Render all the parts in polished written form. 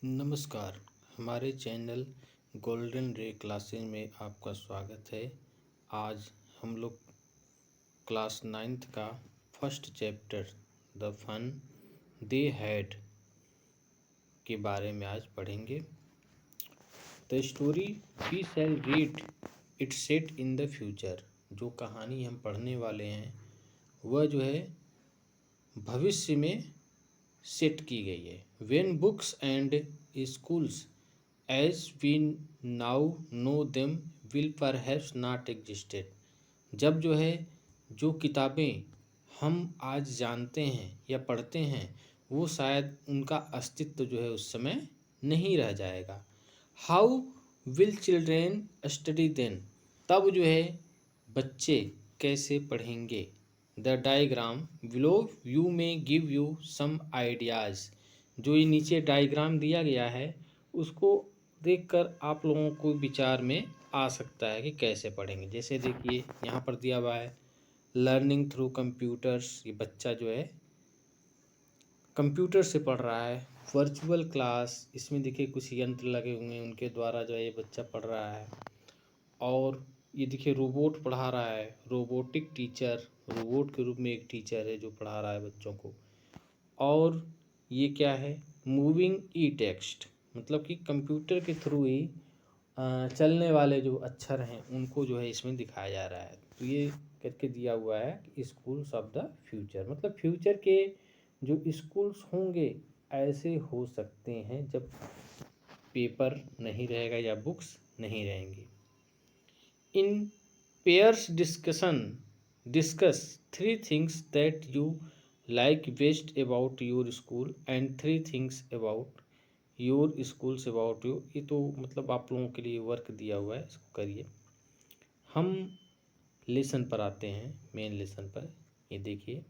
नमस्कार। हमारे channel golden रे क्लासेस में आपका स्वागत है। आज हम लोग क्लास 9th का first chapter the fun they had के बारे में आज पढ़ेंगे। The story we shall read it set in the future. जो कहानी हम पढ़ने वाले हैं वह जो है भविष्य में सेट की गई है। When books and schools as we now know them will perhaps not existed. जब जो है जो किताबें हम आज जानते हैं या पढ़ते हैं वो शायद उनका अस्तित्व जो है उस समय नहीं रह जाएगा। How will children study then. तब जो है बच्चे कैसे पढ़ेंगे। The diagram below you may give you some ideas. जो ये नीचे डायग्राम दिया गया है उसको देखकर आप लोगों को विचार में आ सकता है कि कैसे पढ़ेंगे। जैसे देखिए यहाँ पर दिया हुआ है लर्निंग थ्रू कंप्यूटर्स। ये बच्चा जो है कंप्यूटर से पढ़ रहा है। वर्चुअल क्लास, इसमें देखिए कुछ यंत्र लगे हुए हैं उनके द्वारा जो है ये बच्चा पढ़ रहा है। और ये देखिए रोबोट पढ़ा रहा है, रोबोटिक टीचर, रोबोट के रूप में एक टीचर है जो पढ़ा रहा है बच्चों को। और ये क्या है, मूविंग ई टेक्स्ट, मतलब कि कंप्यूटर के थ्रू ही चलने वाले जो अक्षर हैं उनको जो है इसमें दिखाया जा रहा है। तो ये करके दिया हुआ है स्कूल्स ऑफ द फ्यूचर, मतलब फ्यूचर के जो स्कूल्स होंगे ऐसे हो सकते हैं जब पेपर नहीं रहेगा या बुक्स नहीं रहेंगी। इन pairs discuss 3 things that you like best about your school and 3 things about your schools about you। ये तो मतलब आप लोगों के लिए वर्क दिया हुआ है, इसको करिए। हम लेसन पर आते हैं, मेन लेसन पर। ये देखिए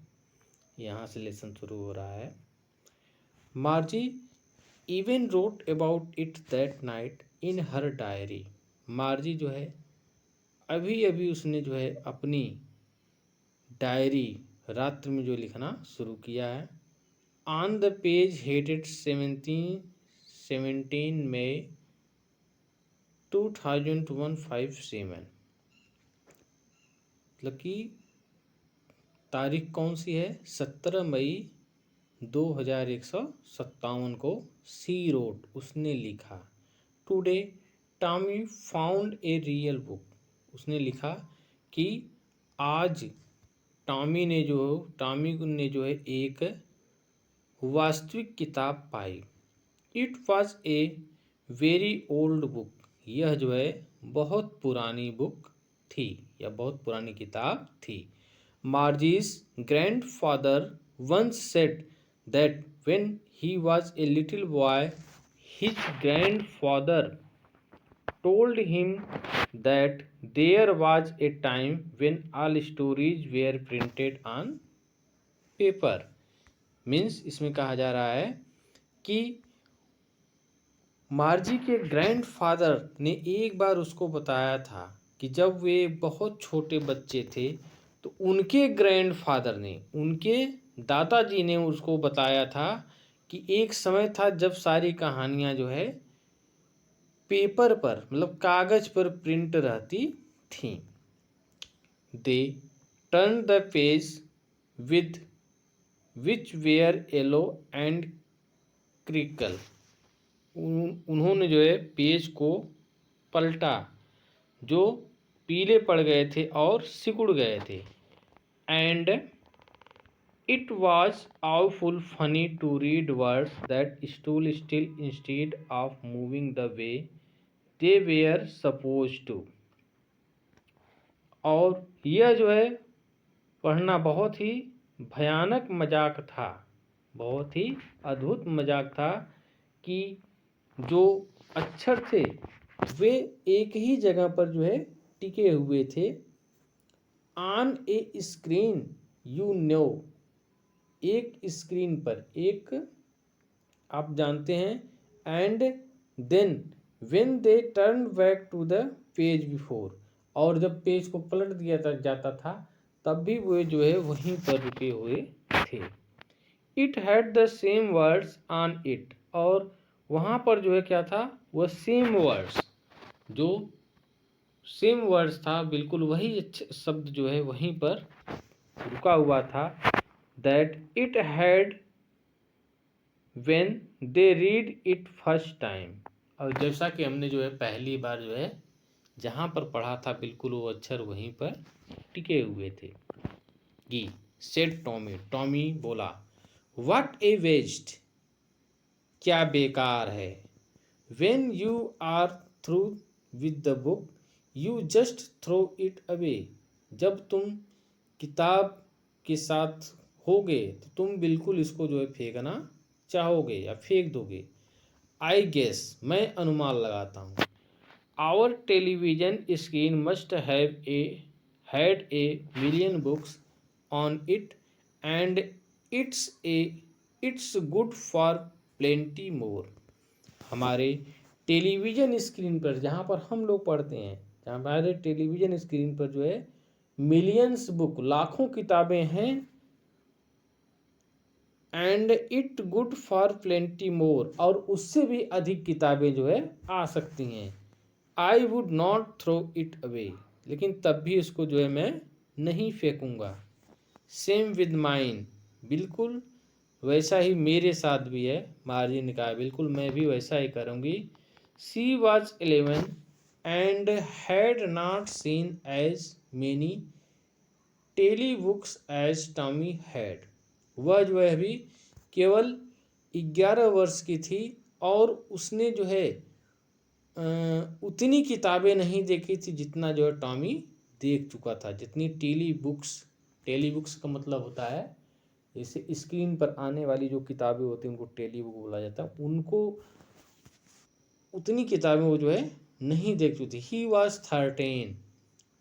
यहाँ से लेसन शुरू हो रहा है। मार्जी even wrote about it that night in her diary. मार्जी जो है अभी अभी उसने जो है अपनी डायरी रात्र में जो लिखना शुरू किया है। ऑन द पेज हेडेड 17 मई 2157। मतलब कि तारीख कौन सी है, 17 मई 2157 को सी रोट, उसने लिखा। Today Tommy found a real book. उसने लिखा कि आज टॉमी ने जो है एक वास्तविक किताब पाई। It was a very old book. यह जो है बहुत पुरानी बुक थी या बहुत पुरानी किताब थी। Margie's grandfather once said that when he was a little boy his grandfather told him that there was a time when all stories were printed on paper। Means इसमें कहा जा रहा है कि मार्जी के ग्रैंडफादर ने एक बार उसको बताया था कि जब वे बहुत छोटे बच्चे थे तो उनके ग्रैंडफादर ने, उनके दादाजी ने उसको बताया था कि एक समय था जब सारी कहानियाँ जो है पेपर पर, मतलब कागज पर प्रिंट रहती थी। They turn the page with which were yellow and crinkle. उन्होंने जो है पेज को पलटा जो पीले पड़ गए थे और सिकुड़ गए थे। And it was awful funny to read words that stood still instead of moving the way they were supposed to। और यह जो है पढ़ना बहुत ही भयानक मजाक था, बहुत ही अद्भुत मजाक था कि जो अक्षर थे वे एक ही जगह पर जो है टिके हुए थे। On a screen you know, एक स्क्रीन पर, एक आप जानते हैं। And then when they turn back to the page before, और जब पेज को पलट दिया जाता था तब भी वो जो है वहीं पर रुके हुए थे। It had the same words on it, और वहाँ पर जो है क्या था, वह सेम वर्ड्स, जो सेम वर्ड्स था, बिल्कुल वही शब्द जो है वहीं पर रुका हुआ था। That it had when they read it first time. और जैसा कि हमने जो है पहली बार जो है जहाँ पर पढ़ा था, बिल्कुल वो अक्षर वहीं पर टिके हुए थे। की सेड टॉमी, टॉमी बोला, व्हाट ए वेस्ट, क्या बेकार है। When you are through with the book you just throw it away, जब तुम किताब के साथ होगे तो तुम बिल्कुल इसको जो है फेंकना चाहोगे या फेंक दोगे। आई गेस, मैं अनुमान लगाता हूँ, our television screen must have a had a million books on it and it's a it's good for plenty more. हमारे टेलीविज़न स्क्रीन पर, जहाँ पर हम लोग पढ़ते हैं, जहाँ हमारे टेलीविज़न स्क्रीन पर जो है मिलियंस बुक, लाखों किताबें हैं। And it good for plenty more, और उससे भी अधिक किताबें जो है आ सकती हैं। I would not throw it away, लेकिन तब भी इसको जो है मैं नहीं फेंकूंगा। सेम विद माइन, बिल्कुल वैसा ही मेरे साथ भी है। मार्जिन ने कहा, बिल्कुल मैं भी वैसा ही करूँगी। She was 11 and had not seen as many telebooks as Tommy had. वह जो है अभी केवल 11 वर्ष की थी और उसने जो है उतनी किताबें नहीं देखी थी जितना जो है टॉमी देख चुका था। जितनी टेली बुक्स का मतलब होता है जैसे स्क्रीन पर आने वाली जो किताबें होती हैं उनको टेली बुक बोला जाता है, उनको उतनी किताबें वो जो है नहीं देख चुकी थी। ही वॉज 13,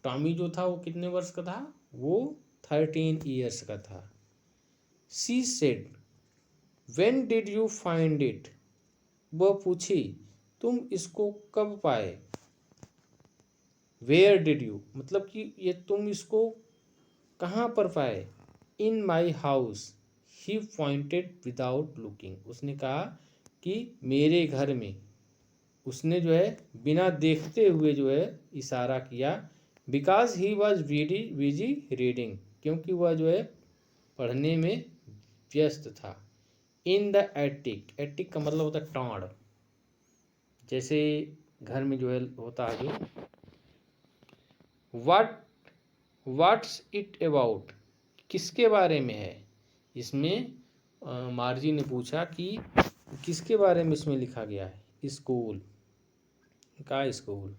टॉमी जो था वो कितने वर्ष का था, वो 13 ईयर्स का था। She said, when did you find it, वह पूछी, तुम इसको कब पाए। वेयर डिड यू, मतलब कि ये तुम इसको कहाँ पर पाए। In my house, he pointed without looking, उसने कहा कि मेरे घर में। उसने जो है बिना देखते हुए जो है इशारा किया। Because he was busy reading, क्योंकि वह जो है पढ़ने में व्यस्त था। इन द एटिक, एटिक का मतलब होता है टाँड़, जैसे घर में जो है होता है जो। व्हाट्स इट अबाउट, किसके बारे में है। इसमें मार्जी ने पूछा कि किसके बारे में इसमें लिखा गया है। स्कूल का स्कूल।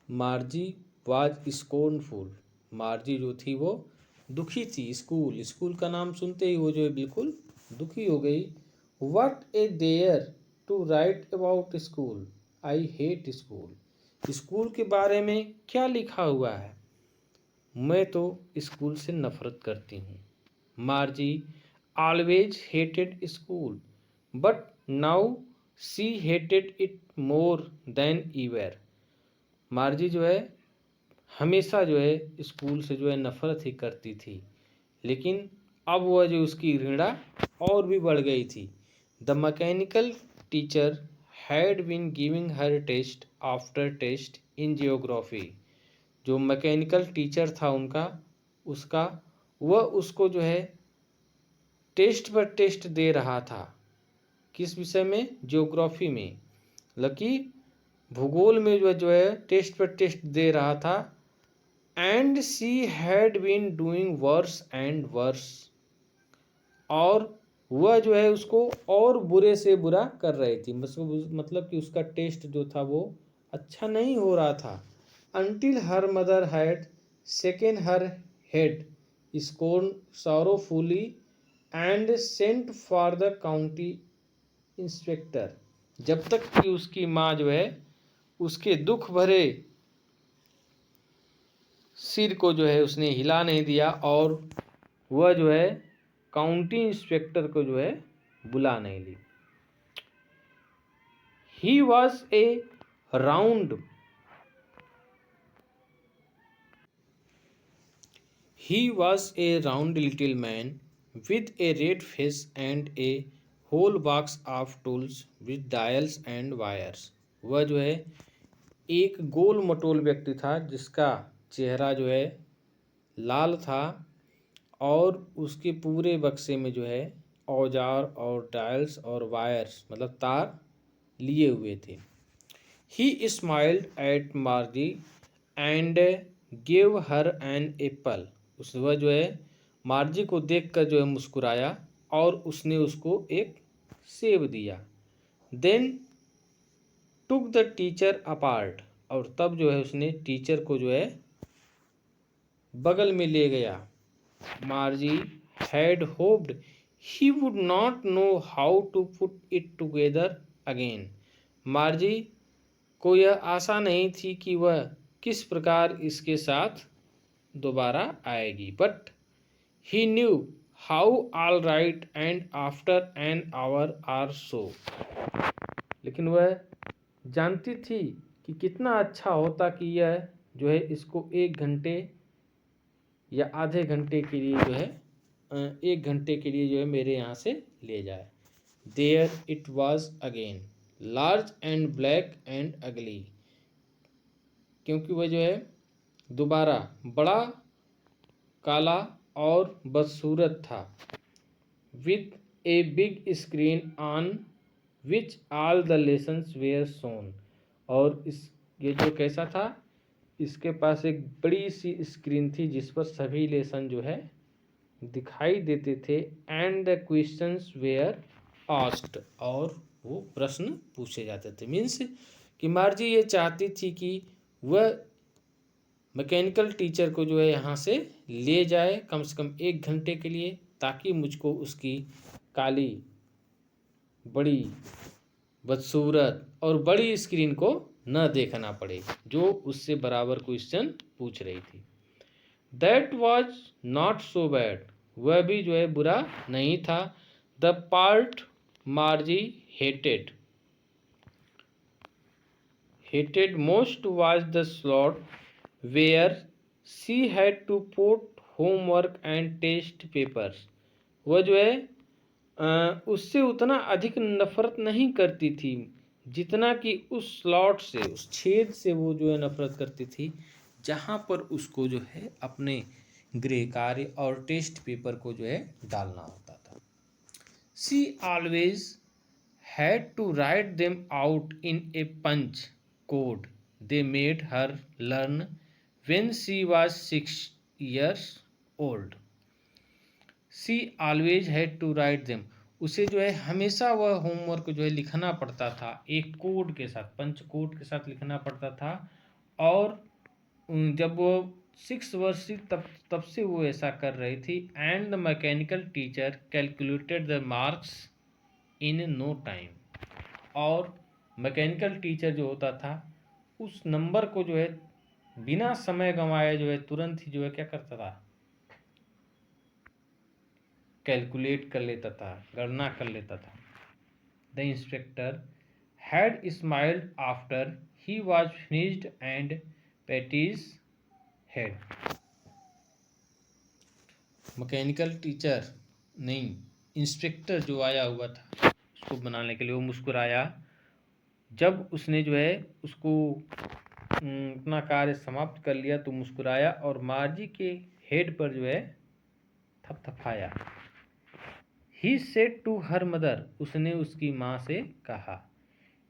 मार्जी वाज स्कोर्नफुल, मार्जी जो थी वो दुखी थी। स्कूल का नाम सुनते ही वो जो है बिल्कुल दुखी हो गई। What a dare to write about school, I hate school, school के बारे में क्या लिखा हुआ है, मैं तो स्कूल से नफरत करती हूँ। मार्जी always hated school but now she hated it more than ईवर। मार्जी जो है हमेशा जो है स्कूल से जो है नफरत ही करती थी, लेकिन अब वह जो उसकी घृणा और भी बढ़ गई थी। The mechanical teacher had been giving her test after test in geography. जो मैकेनिकल टीचर था उसका वह उसको जो है टेस्ट पर टेस्ट दे रहा था। किस विषय में, जियोग्राफी में। लकी भूगोल में जो है टेस्ट पर टेस्ट दे रहा था। And she had been doing worse and worse, और वह जो है उसको और बुरे से बुरा कर रही थी। मतलब कि उसका टेस्ट जो था वो अच्छा नहीं हो रहा था। Until her mother had second her head scorn sorrowfully and sent for the county inspector, जब तक कि उसकी माँ जो है उसके दुख भरे सिर को जो है उसने हिला नहीं दिया और वह जो है काउंटी इंस्पेक्टर को जो है बुला नहीं ली। He was a round little man with a red face and a whole box of tools with dials and wires. वह जो है एक गोल मटोल व्यक्ति था जिसका चेहरा जो है लाल था और उसके पूरे बक्से में जो है औजार और डायल्स और वायर्स मतलब तार लिए हुए थे। He smiled at Margie and give her an apple. उस वह जो है मार्जी को देखकर जो है मुस्कुराया और उसने उसको एक सेब दिया। Then took the teacher apart, और तब जो है उसने टीचर को जो है बगल में ले गया। Margie had hoped he would not know how to put it together again. Margie को यह आशा नहीं थी कि वह किस प्रकार इसके साथ दोबारा आएगी, but he knew how all right and after an hour or so. लेकिन वह जानती थी कि कितना अच्छा होता कि यह जो है इसको 1 घंटे या आधे घंटे के लिए जो है 1 घंटे के लिए जो है मेरे यहाँ से ले जाए। There it was again large and black and ugly, क्योंकि वह जो है दोबारा बड़ा काला और बदसूरत था। With a big screen on which all the lessons were shown, और इस ये जो कैसा था, इसके पास एक बड़ी सी स्क्रीन थी जिस पर सभी लेसन जो है दिखाई देते थे। And the questions were asked, और वो प्रश्न पूछे जाते थे। मीन्स कि मार्जी ये चाहती थी कि वह मैकेनिकल टीचर को जो है यहाँ से ले जाए कम से कम 1 घंटे के लिए, ताकि मुझको उसकी काली बड़ी बदसूरत और बड़ी स्क्रीन को न देखना पड़े जो उससे बराबर क्वेश्चन पूछ रही थी। That was not so bad, वह भी जो है बुरा नहीं था। The part मार्जी hated most was the slot where she had to put homework and test papers। वह जो है उससे उतना अधिक नफरत नहीं करती थी जितना कि उस स्लॉट से, उस छेद से वो जो है नफरत करती थी जहाँ पर उसको जो है अपने गृह कार्य और टेस्ट पेपर को जो है डालना होता था। She always had to write them out in a punch code they made her learn when she was 6 years old। She always had to write them, उसे जो है हमेशा वह होमवर्क जो है लिखना पड़ता था एक कोड के साथ, पंच कोड के साथ लिखना पड़ता था। और जब वो 6 वर्ष थी तब से वो ऐसा कर रही थी। And the mechanical teacher calculated the marks in no time, और मैकेनिकल टीचर जो होता था उस नंबर को जो है बिना समय गंवाए जो है तुरंत ही जो है क्या करता था, कैलकुलेट कर लेता था, गणना कर लेता था। The inspector had smiled after he was finished and patties head. Mechanical teacher नहीं, इंस्पेक्टर जो आया हुआ था उसको बनाने के लिए, वो मुस्कुराया जब उसने जो है उसको अपना कार्य समाप्त कर लिया, तो मुस्कुराया और मार्जी के हेड पर जो है थपथपाया। He said to her mother, उसने उसकी माँ से कहा।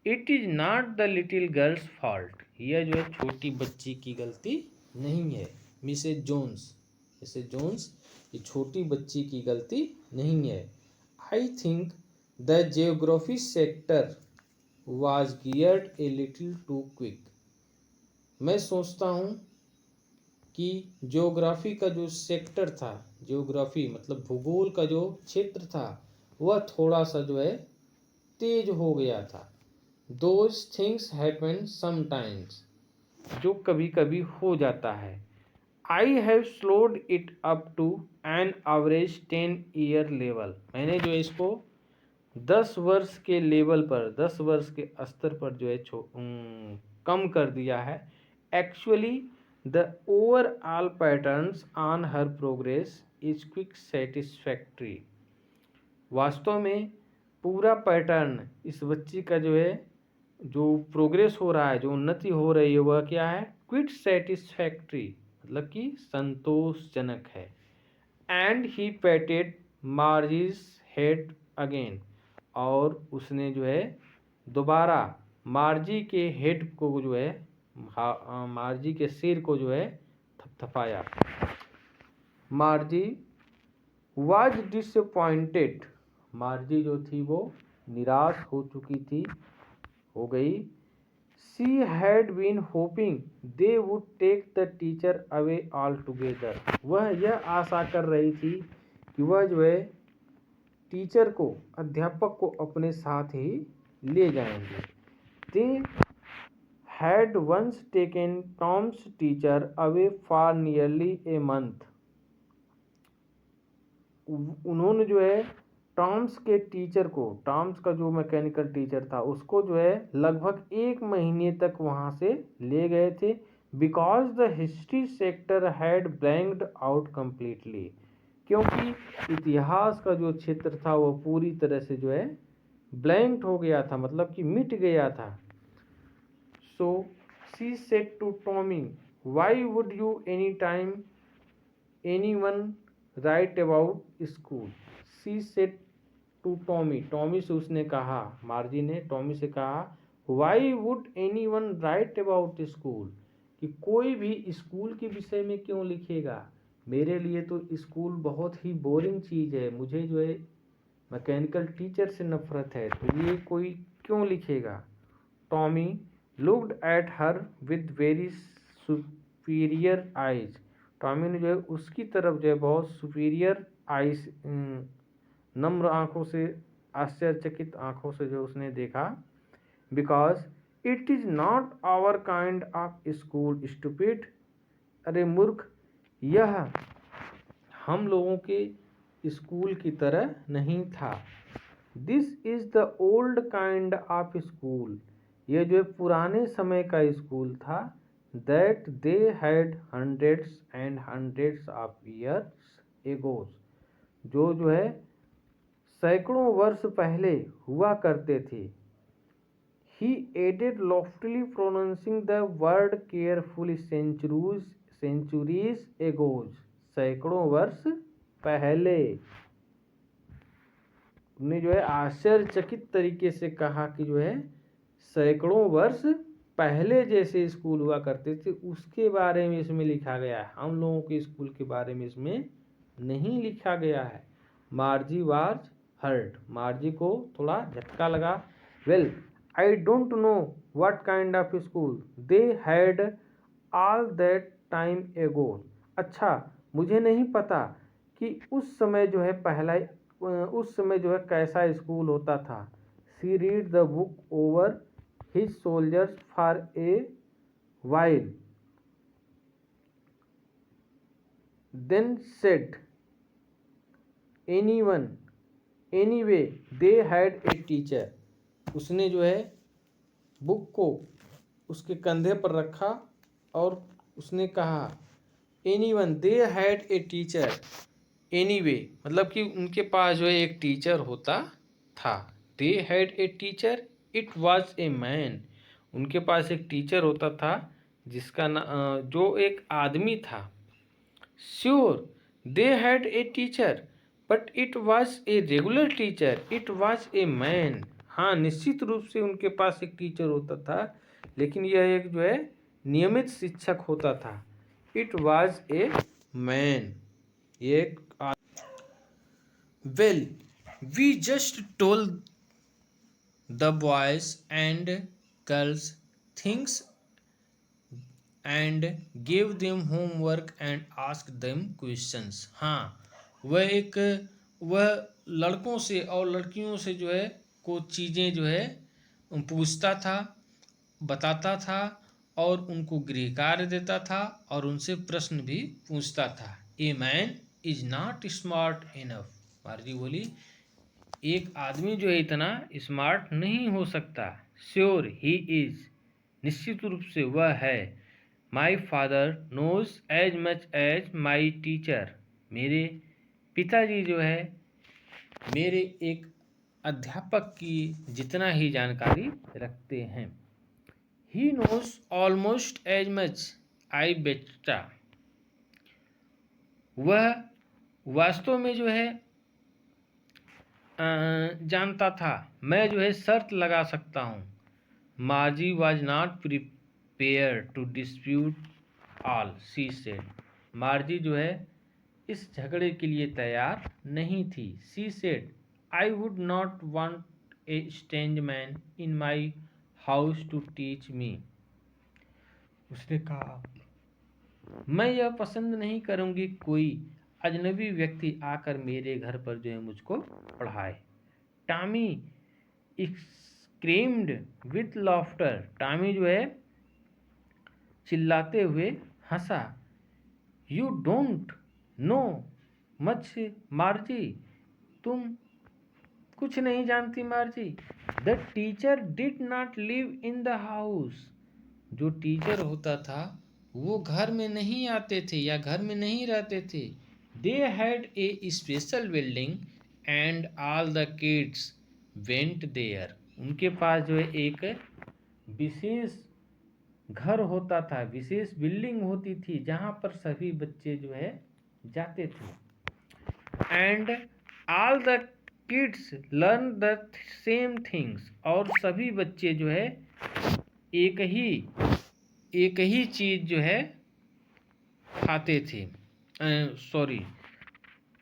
It is not the little girl's fault, यह जो है छोटी बच्ची की गलती नहीं है। मिसेज जोन्स ये छोटी बच्ची की गलती नहीं है। I think the geography sector was geared a little too quick। मैं सोचता हूँ कि ज्योग्राफी का जो सेक्टर था, ज्योग्राफी मतलब भूगोल का जो क्षेत्र था, वह थोड़ा सा जो है तेज हो गया था। Those things happen sometimes, जो कभी कभी हो जाता है। I have slowed it up to an average 10-year level, मैंने जो इसको 10 वर्ष के लेवल पर, 10 वर्ष के स्तर पर जो है कम कर दिया है। Actually the overall patterns on her progress is quick satisfactory. वास्तव में पूरा पैटर्न इस बच्ची का जो है, जो प्रोग्रेस हो रहा है, जो उन्नति हो रही है, वह क्या है? क्विट सेटिस्फैक्ट्री, मतलब कि संतोषजनक है। And he patted Margie's head again, और उसने जो है दोबारा मार्जी के हेड को जो है, मार्जी के सिर को जो है थपथपाया। मार्जी वाज डिसअपॉइंटेड, मार्जी जो थी वो निराश हो चुकी थी, हो गई। She had been hoping they would take the teacher away altogether, वह यह आशा कर रही थी कि वह जो है टीचर को, अध्यापक को अपने साथ ही ले जाएंगे। They had once taken Tom's teacher away for nearly a month, उन्होंने जो है टॉम्स के टीचर को, टॉम्स का जो मैकेनिकल टीचर था, उसको जो है लगभग 1 महीने तक वहाँ से ले गए थे। Because the history sector had blanked out completely, क्योंकि इतिहास का जो क्षेत्र था वो पूरी तरह से जो है ब्लैंक्ड हो गया था, मतलब कि मिट गया था। So she said to Tommy, why would you any time anyone write about school? She said to Tommy, Tommy से उसने कहा, मार्जी ने टॉमी से कहा, why would anyone write about school, कि कोई भी स्कूल के विषय में क्यों लिखेगा? मेरे लिए तो स्कूल बहुत ही बोरिंग चीज़ है, मुझे जो है मैकेनिकल टीचर से नफरत है, तो ये कोई क्यों लिखेगा? Tommy looked at her with very superior eyes, Tommy ने जो है उसकी तरफ जो है बहुत सुपीरियर आइज, नम्र आंखों से, आश्चर्यचकित आंखों से जो उसने देखा। Because it is not our kind of school stupid, अरे मूर्ख, यह हम लोगों के स्कूल की तरह नहीं था। This is the old kind of school, यह जो है पुराने समय का स्कूल था। That they had hundreds and hundreds of years egos, जो है सैकड़ों वर्ष पहले हुआ करते थे। He added loftily, pronouncing the word carefully, centuries ago, सैकड़ों वर्ष पहले। उन्हें जो है आश्चर्यचकित तरीके से कहा कि जो है सैकड़ों वर्ष पहले जैसे स्कूल हुआ करते थे उसके बारे में इसमें लिखा गया है, हम लोगों के स्कूल के बारे में इसमें नहीं लिखा गया है। मार्जी वाज हर्ट, मार्जी को थोड़ा झटका लगा। Well I don't know what kind of school they had all that time एगो, अच्छा मुझे नहीं पता कि उस समय जो है उस समय जो है कैसा स्कूल होता था। She read the book over his shoulders for a while, then said anyone anyway they had a teacher, उसने जो है बुक को उसके कंधे पर रखा और उसने कहा anyone they had a teacher, anyway मतलब कि उनके पास जो है एक टीचर होता था। दे had a teacher, it was a man, उनके पास एक टीचर होता था जिसका जो एक आदमी था। Sure they had a teacher but it was a regular teacher, it was a man, हाँ निश्चित रूप से उनके पास एक टीचर होता था लेकिन यह एक जो है नियमित शिक्षक होता था। इट वाज ए मैन, ये एक well we just told the boys and girls things and give them homework and ask them questions, हाँ वह लड़कों से और लड़कियों से जो है कुछ चीज़ें जो है पूछता था, बताता था और उनको गृह कार्य देता था और उनसे प्रश्न भी पूछता था। A man is not smart enough, मार्जी बोली एक आदमी जो है इतना स्मार्ट नहीं हो सकता। श्योर ही इज, निश्चित रूप से वह है। My father knows as much as my teacher, मेरे पिताजी जो है मेरे एक अध्यापक की जितना ही जानकारी रखते हैं। He knows almost as much I बेटा। वह वास्तव में जो है जानता था, मैं जो है शर्त लगा सकता हूँ। Margie was not prepare to dispute all she said. Margie जो है इस झगड़े के लिए तैयार नहीं थी। She said I would not want a strange man in my house to teach me. उसने कहा, मैं यह पसंद नहीं करूंगी कोई अजनबी व्यक्ति आकर मेरे घर पर जो है मुझको पढ़ाए। Tommy screamed with laughter. Tommy जो है चिल्लाते हुए हंसा। You don't know much Margie. तुम कुछ नहीं जानती Margie. The teacher did not live in the house. जो टीचर होता था वो घर में नहीं आते थे या घर में नहीं रहते थे। They had a special building and all the kids went there. उनके पास जो है एक विशेष घर होता था, विशेष बिल्डिंग होती थी जहाँ पर सभी बच्चे जो है जाते थे। And all the kids learn the same things. और सभी बच्चे जो है एक ही चीज जो है खाते थे,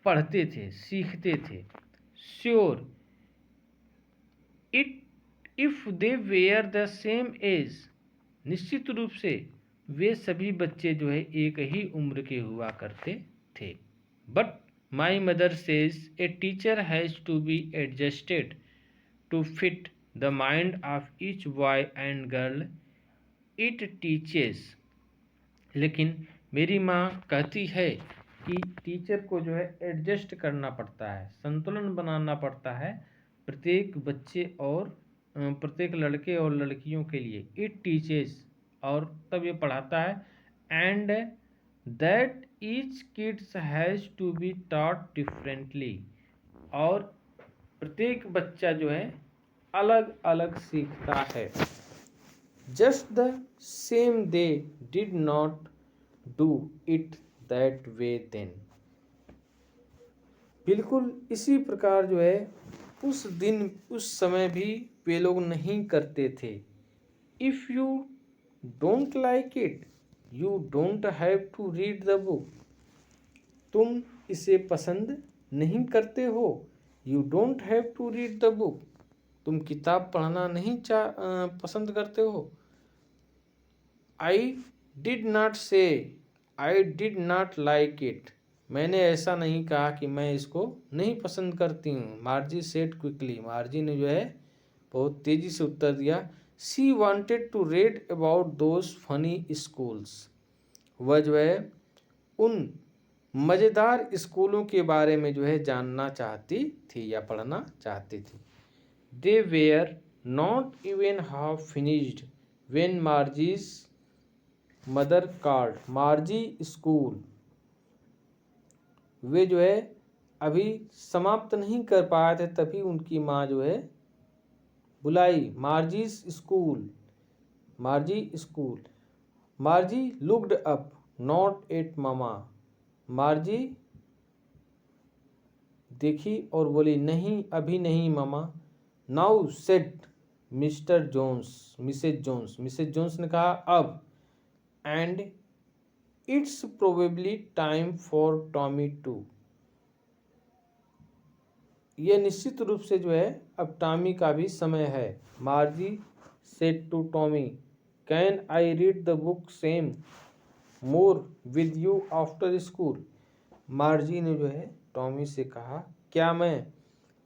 पढ़ते थे, सीखते थे। Sure it if they were the same age. निश्चित रूप से वे सभी बच्चे जो है एक ही उम्र के हुआ करते थे। But my mother says a teacher has to be adjusted to fit the mind of each boy and girl it teaches. लेकिन मेरी माँ कहती है कि टीचर को जो है एडजस्ट करना पड़ता है, संतुलन बनाना पड़ता है प्रत्येक बच्चे और प्रत्येक लड़के और लड़कियों के लिए। इट टीचेस, और तब ये पढ़ाता है। And that each kids has to be taught differently. और प्रत्येक बच्चा जो है अलग अलग सीखता है। Just the same they did not do it that way then. बिल्कुल इसी प्रकार जो है उस दिन उस समय भी वे लोग नहीं करते थे। If you don't like it you don't have to read the book. तुम इसे पसंद नहीं करते हो, you don't have to read the book. तुम किताब पढ़ना नहीं पसंद करते हो। आई डिड नॉट से I did not like it. मैंने ऐसा नहीं कहा कि मैं इसको नहीं पसंद करती हूँ। मार्जी सेड क्विकली। मार्जी ने जो है बहुत तेज़ी से उत्तर दिया। She wanted to read about those funny schools. वह जो है उन मज़ेदार स्कूलों के बारे में जो है जानना चाहती थी या पढ़ना चाहती थी। They were not even half finished when Margie's mother called. Margie school वे जो है अभी समाप्त नहीं कर पाए थे, तभी उनकी माँ जो है बुलाई। Margie's school, Margie school. Margie looked up not at mama. Margie देखी और बोली, नहीं अभी नहीं mama. Now said Mr Jones, Mrs Jones. Mrs Jones ने कहा अब। And it's probably time for Tommy too. यह निश्चित रूप से जो है अब टॉमी का भी समय है। Margie said to Tommy, can I read the book some more with you after school. Margie ने जो है टॉमी से कहा, क्या मैं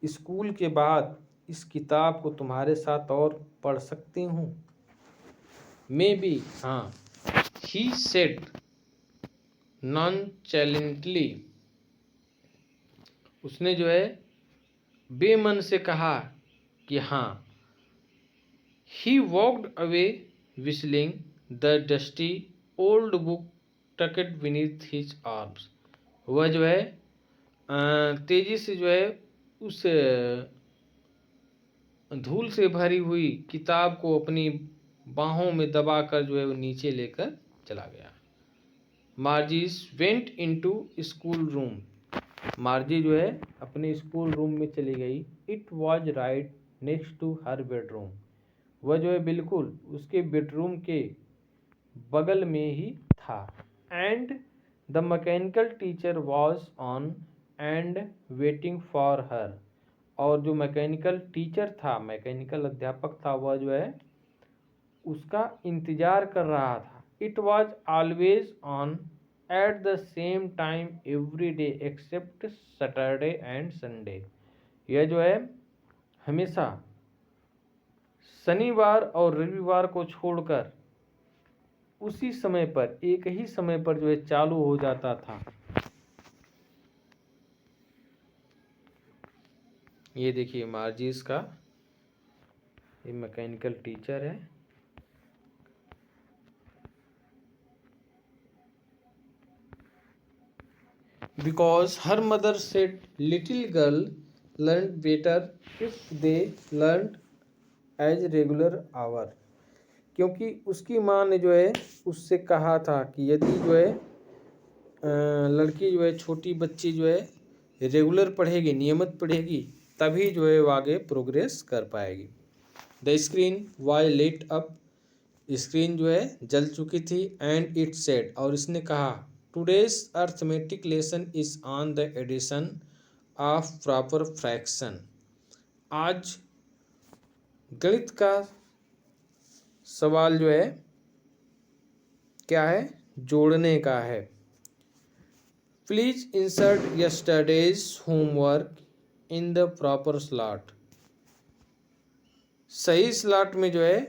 स्कूल के बाद इस किताब को तुम्हारे साथ और पढ़ सकती हूँ। मे बी, हाँ। He said nonchalantly. उसने जो है बेमन से कहा कि हाँ। He walked away whistling the dusty old book tucked beneath his arms. वह जो है तेजी से जो है उस धूल से भरी हुई किताब को अपनी बाहों में दबाकर जो है वो नीचे लेकर चला गया। Margie's went into school room. Margie जो है अपने स्कूल रूम में चली गई। It was right next to her bedroom. वह जो है बिल्कुल उसके बेडरूम के बगल में ही था। And the mechanical teacher was on and waiting for her. और जो मैकेनिकल टीचर था, मैकेनिकल अध्यापक था, वह जो है उसका इंतजार कर रहा था। It was always on at the same time every day except Saturday and Sunday. यह जो है हमेशा शनिवार और रविवार को छोड़कर उसी समय पर, एक ही समय पर जो है चालू हो जाता था। ये देखिए मार्जिस का ये मैकेनिकल टीचर है। Because her mother said little girl learned better if they learned as regular hour। क्योंकि उसकी माँ ने जो है उससे कहा था कि यदि जो है लड़की जो है, छोटी बच्ची जो है रेगुलर पढ़ेगी, नियमित पढ़ेगी, तभी जो है वो आगे प्रोग्रेस कर पाएगी। The screen was lit up. Screen जो है जल चुकी थी। एंड इट सेड, और इसने कहा, today's arithmetic lesson is on the addition of proper fraction. आज गणित का सवाल जो है क्या है, जोड़ने का है। Please insert yesterday's homework in the proper slot. सही स्लॉट में जो है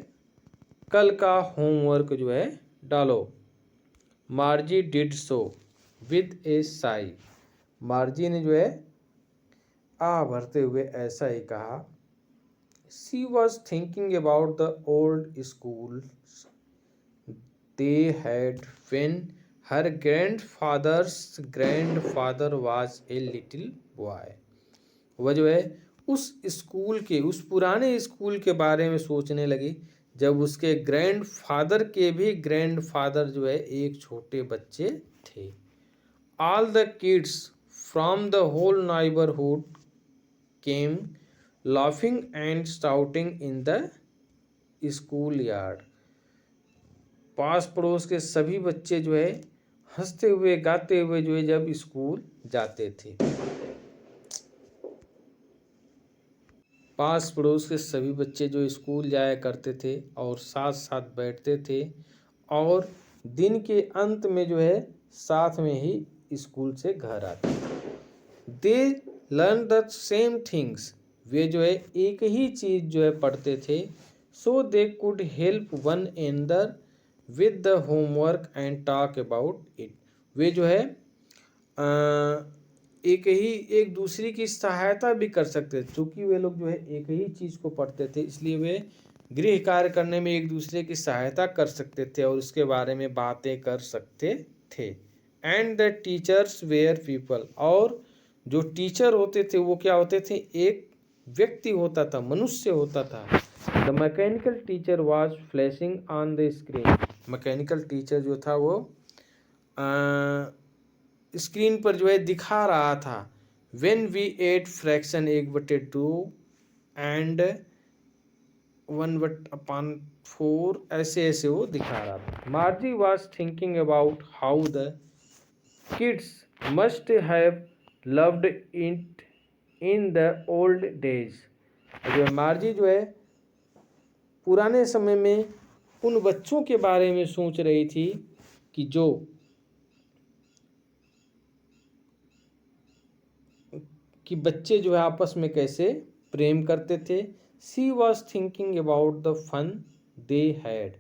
कल का होमवर्क जो है डालो। मार्जी डिड सो विद ए साई। मार्जी ने जो है भरते हुए ऐसा ही कहा। She was thinking about the old school they had when her grandfathers grandfather was a little boy. वह जो है उस स्कूल के, उस पुराने स्कूल के बारे में सोचने लगी जब उसके ग्रैंडफादर के भी ग्रैंडफादर जो है एक छोटे बच्चे थे। All the kids from the whole neighbourhood came laughing and shouting in the school yard. पास पड़ोस के सभी बच्चे जो है हंसते हुए गाते हुए जो है जब स्कूल जाते थे। पास पड़ोस के सभी बच्चे जो स्कूल जाया करते थे और साथ साथ बैठते थे और दिन के अंत में जो है साथ में ही स्कूल से घर आते थे। They learn the same things. वे जो है एक ही चीज़ जो है पढ़ते थे। So they could help one another with the homework and talk about it. वे जो है एक दूसरे की सहायता भी कर सकते थे। चूँकि वे लोग जो है एक ही चीज़ को पढ़ते थे, इसलिए वे गृह कार्य करने में एक दूसरे की सहायता कर सकते थे और उसके बारे में बातें कर सकते थे। And the teachers were people. और जो टीचर होते थे वो क्या होते थे, एक व्यक्ति होता था, मनुष्य होता था। The mechanical teacher was flashing on the screen. Mechanical teacher जो था वो स्क्रीन पर जो है दिखा रहा था। When we ate fraction 1/2 and 1/4 ऐसे ऐसे वो दिखा रहा था। मार्जी was thinking about how the kids must have loved it in the old days. जो मार्जी जो है पुराने समय में उन बच्चों के बारे में सोच रही थी कि जो कि बच्चे जो है आपस में कैसे प्रेम करते थे। She was thinking about the fun they had.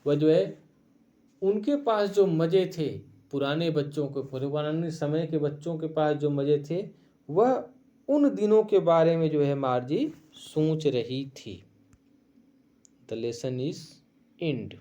वह जो है उनके पास जो मज़े थे, पुराने बच्चों के, पुराने समय के बच्चों के पास जो मज़े थे, वह उन दिनों के बारे में जो है मार्जी सोच रही थी। The lesson is and.